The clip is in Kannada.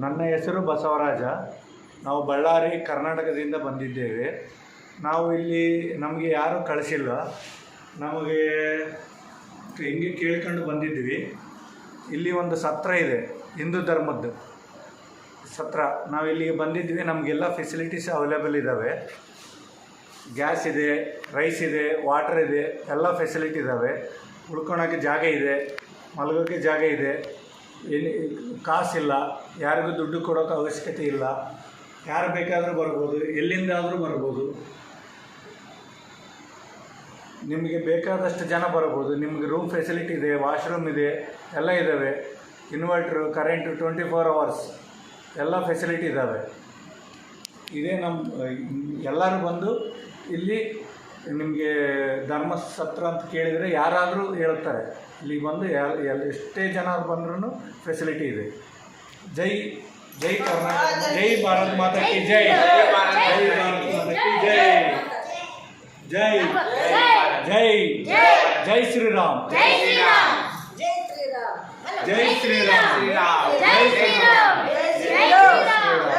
ನನ್ನ ಹೆಸರು ಬಸವರಾಜ. ನಾವು ಬಳ್ಳಾರಿ ಕರ್ನಾಟಕದಿಂದ ಬಂದಿದ್ದೇವೆ. ನಾವು ಇಲ್ಲಿ ನಮಗೆ ಯಾರೂ ಕಳಿಸಿಲ್ಲ, ನಮಗೆ ಹಿಂಗೆ ಕೇಳ್ಕೊಂಡು ಬಂದಿದ್ವಿ. ಇಲ್ಲಿ ಒಂದು ಸತ್ರ ಇದೆ, ಹಿಂದೂ ಧರ್ಮದ್ದು ಸತ್ರ. ನಾವು ಇಲ್ಲಿಗೆ ಬಂದಿದ್ವಿ. ನಮಗೆಲ್ಲ ಫೆಸಿಲಿಟೀಸ್ ಅವೈಲೇಬಲ್ ಇದ್ದಾವೆ. ಗ್ಯಾಸ್ ಇದೆ, ರೈಸ್ ಇದೆ, ವಾಟರ್ ಇದೆ, ಎಲ್ಲ ಫೆಸಿಲಿಟಿ ಇದ್ದಾವೆ. ಉಳ್ಕೊಳೋಕ್ಕೆ ಜಾಗ ಇದೆ, ಮಲಗೋಕ್ಕೆ ಜಾಗ ಇದೆ. ಕಾಸಿಲ್ಲ, ಯಾರಿಗೂ ದುಡ್ಡು ಕೊಡೋಕ್ಕೆ ಅವಶ್ಯಕತೆ ಇಲ್ಲ. ಯಾರು ಬೇಕಾದರೂ ಬರ್ಬೋದು, ಎಲ್ಲಿಂದಾದರೂ ಬರ್ಬೋದು. ನಿಮಗೆ ಬೇಕಾದಷ್ಟು ಜನ ಬರ್ಬೋದು. ನಿಮಗೆ ರೂಮ್ ಫೆಸಿಲಿಟಿ ಇದೆ, ವಾಶ್ರೂಮ್ ಇದೆ, ಎಲ್ಲ ಇದ್ದಾವೆ. ಇನ್ವರ್ಟ್ರು, ಕರೆಂಟು 24 hours ಎಲ್ಲ ಫೆಸಿಲಿಟಿ ಇದ್ದಾವೆ. ಇದೇ ನಮ್ಮ ಎಲ್ಲರೂ ಬಂದು ಇಲ್ಲಿ ನಿಮಗೆ ಧರ್ಮಸತ್ರ ಅಂತ ಕೇಳಿದರೆ ಯಾರಾದರೂ ಹೇಳ್ತಾರೆ. ಇಲ್ಲಿ ಬಂದು ಎಷ್ಟೇ ಜನ ಬಂದ್ರೂ ಫೆಸಿಲಿಟಿ ಇದೆ. ಜೈ ಜೈ ಕರ್ನಾಟಕ, ಜೈ ಭಾರತ್ ಮಾತಾ ಕಿ ಜೈ, ಜೈ ಭಾರತ್ ಮಾತಾ ಕಿ ಜೈ, ಜೈ ಜೈ ಜೈ ಶ್ರೀರಾಮ್, ಜೈ ಶ್ರೀರಾಮ್, ಜೈ ಶ್ರೀರಾಮ್, ಜೈ ಶ್ರೀರಾಮ್, ಜೈ ಶ್ರೀರಾಮ್, ಜೈ ಶ್ರೀರಾಮ್.